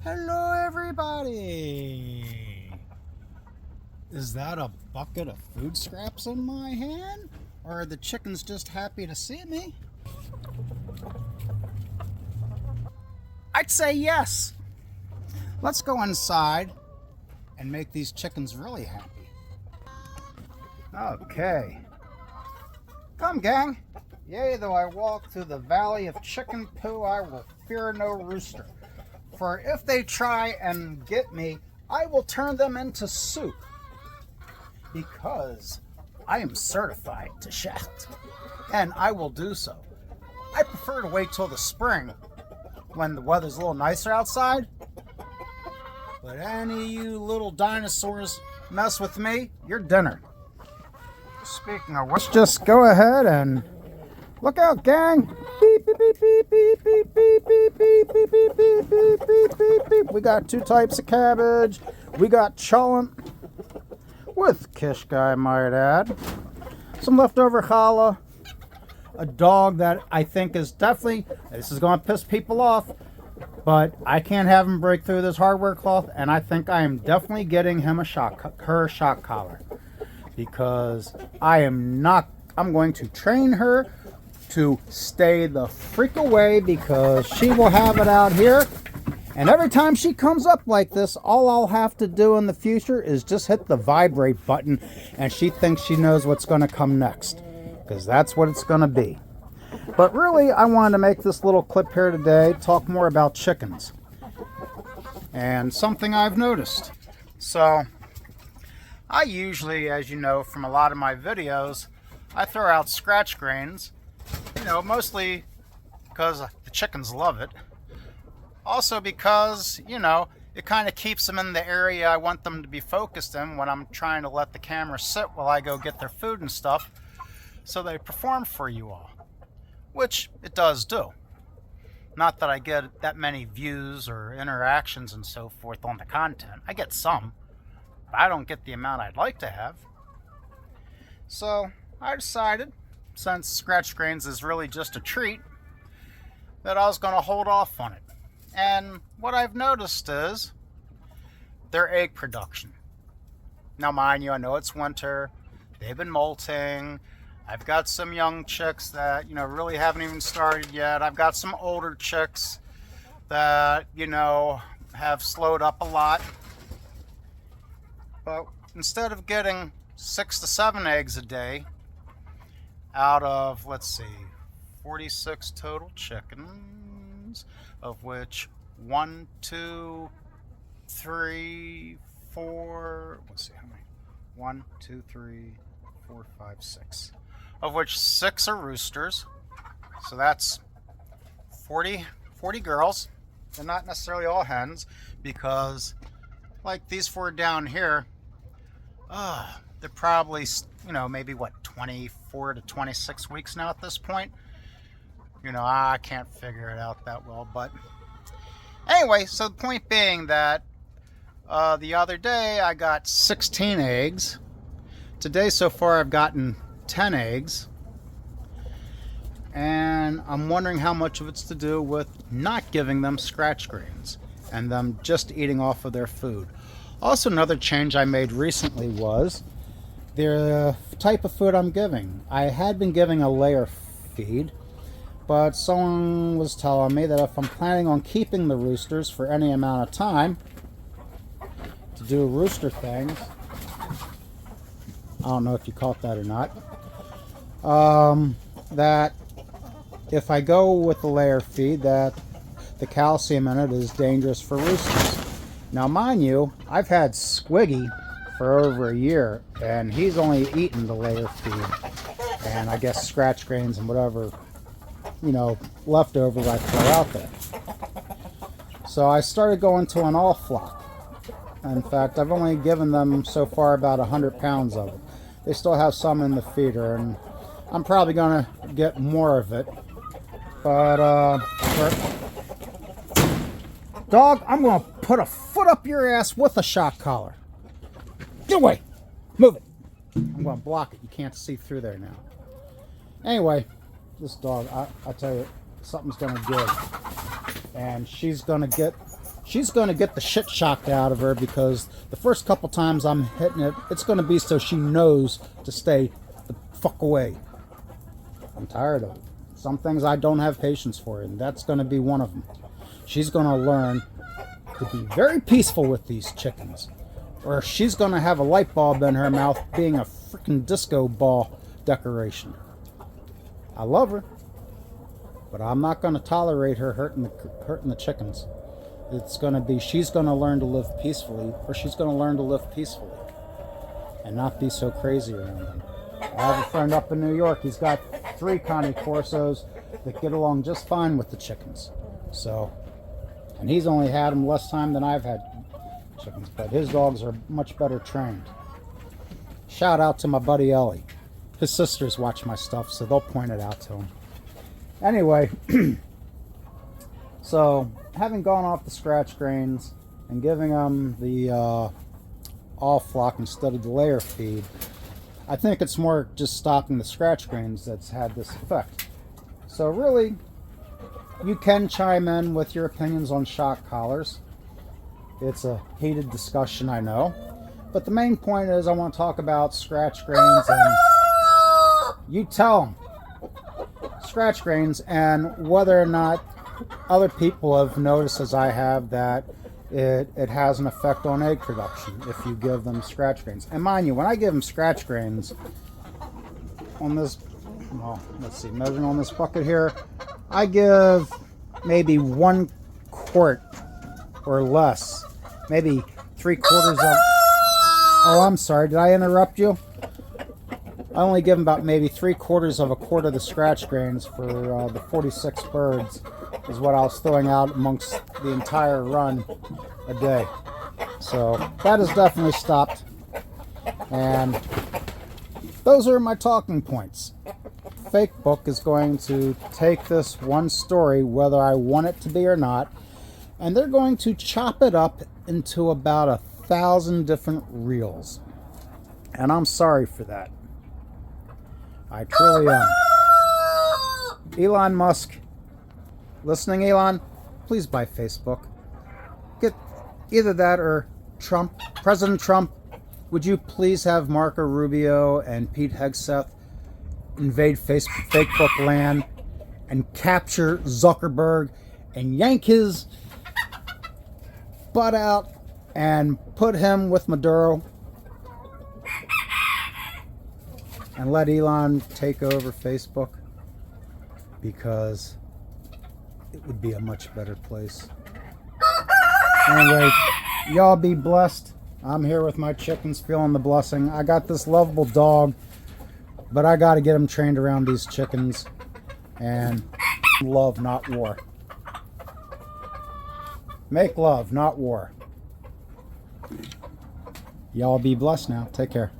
Hello, everybody. Is that a bucket of food scraps in my hand? Or are the chickens just happy to see me? I'd say yes. Let's go inside and make these chickens really happy. Okay. Come, gang. Yea, though I walk through the valley of chicken poo, I will fear no rooster. For if they try and get me, I will turn them into soup. Because I am certified to shaft. And I will do so. I prefer to wait till the spring when the weather's a little nicer outside. But any of you little dinosaurs mess with me, you're dinner. Speaking of which, just go ahead and look out, gang. Beep, beep, beep, beep, beep, beep, beep, beep, beep, beep, beep, beep, beep, beep, beep, beep. We got two types of cabbage. We got cholent with kishka, I might add. Some leftover challah. A dog that I think is definitely, this is going to piss people off, but I can't have him break through this hardware cloth, and I think I am definitely getting him her shock collar. Because I'm going to train her to stay the freak away, because she will have it out here. And every time she comes up like this, all I'll have to do in the future is just hit the vibrate button, and she thinks she knows what's going to come next. Because that's what it's going to be. But really, I wanted to make this little clip here today, talk more about chickens. And something I've noticed. So, I usually, as you know from a lot of my videos, I throw out scratch grains, mostly because the chickens love it. Also because, it kind of keeps them in the area I want them to be focused in when I'm trying to let the camera sit while I go get their food and stuff, so they perform for you all, which it does do. Not that I get that many views or interactions and so forth on the content. I get some. I don't get the amount I'd like to have. So I decided, since scratch grains is really just a treat, that I was going to hold off on it. And what I've noticed is their egg production. Now mind you, I know it's winter. They've been molting. I've got some young chicks that, really haven't even started yet. I've got some older chicks that, have slowed up a lot. But instead of getting 6 to 7 eggs a day out of, 46 total chickens, of which 1, 2, 3, 4, how many? 1, 2, 3, 4, 5, 6. Of which 6 are roosters. So that's 40 girls. They're not necessarily all hens, because like these 4 down here, they're probably, maybe 24 to 26 weeks now at this point. I can't figure it out that well, but anyway, so the point being that the other day I got 16 eggs. Today so far I've gotten 10 eggs. And I'm wondering how much of it's to do with not giving them scratch grains and them just eating off of their food. Also, another change I made recently was the type of food I'm giving. I had been giving a layer feed, but someone was telling me that if I'm planning on keeping the roosters for any amount of time to do rooster things, I don't know if you caught that or not, that if I go with the layer feed, that the calcium in it is dangerous for roosters. Now mind you, I've had Squiggy for over a year, and he's only eaten the layer feed and I guess scratch grains and whatever, leftovers I throw out there. So I started going to an all flock. In fact, I've only given them so far about 100 pounds of it. They still have some in the feeder, and I'm probably going to get more of it. But, dog, I'm going to put a foot up your ass with a shock collar. Get away. Move it. I'm going to block it. You can't see through there now. Anyway, this dog, I tell you, something's going to give. And she's going to get she's going to get the shit shocked out of her, because the first couple times I'm hitting it, it's going to be so she knows to stay the fuck away. I'm tired of it. Some things I don't have patience for, and that's going to be one of them. She's going to learn to be very peaceful with these chickens, or she's going to have a light bulb in her mouth being a freaking disco ball decoration. I love her, but I'm not going to tolerate her hurting the chickens. It's going to be, she's going to learn to live peacefully, or she's going to learn to live peacefully and not be so crazy around them. I have a friend up in New York. He's got 3 Connie Corsos that get along just fine with the chickens. So, and he's only had them less time than I've had chickens, but his dogs are much better trained. Shout out to my buddy Ellie. His sisters watch my stuff, so they'll point it out to him. Anyway, so having gone off the scratch grains and giving them the all flock instead of the layer feed, I think it's more just stopping the scratch grains that's had this effect. So really, you can chime in with your opinions on shock collars. It's a heated discussion, I know. But the main point is I want to talk about scratch grains, and you tell them scratch grains, and whether or not other people have noticed, as I have, that it has an effect on egg production if you give them scratch grains. And mind you, when I give them scratch grains on this, well, let's see, measuring on this bucket here, I give maybe 1 quart or less, maybe 3/4 of, oh, I'm sorry, did I interrupt you? I only give them about maybe 3/4 of a quart of the scratch grains for the 46 birds, is what I was throwing out amongst the entire run a day. So that has definitely stopped. And those are my talking points. Fakebook is going to take this one story, whether I want it to be or not, and they're going to chop it up into about 1,000 different reels. And I'm sorry for that. I truly am. Elon Musk, listening, Elon, please buy Facebook. Get either that or Trump, President Trump. Would you please have Marco Rubio and Pete Hegseth invade Facebook land and capture Zuckerberg and yank his butt out and put him with Maduro and let Elon take over Facebook, because it would be a much better place. Anyway, y'all be blessed. I'm here with my chickens, feeling the blessing. I got this lovable dog, but I got to get him trained around these chickens. And love, not war. Make love, not war. Y'all be blessed now. Take care.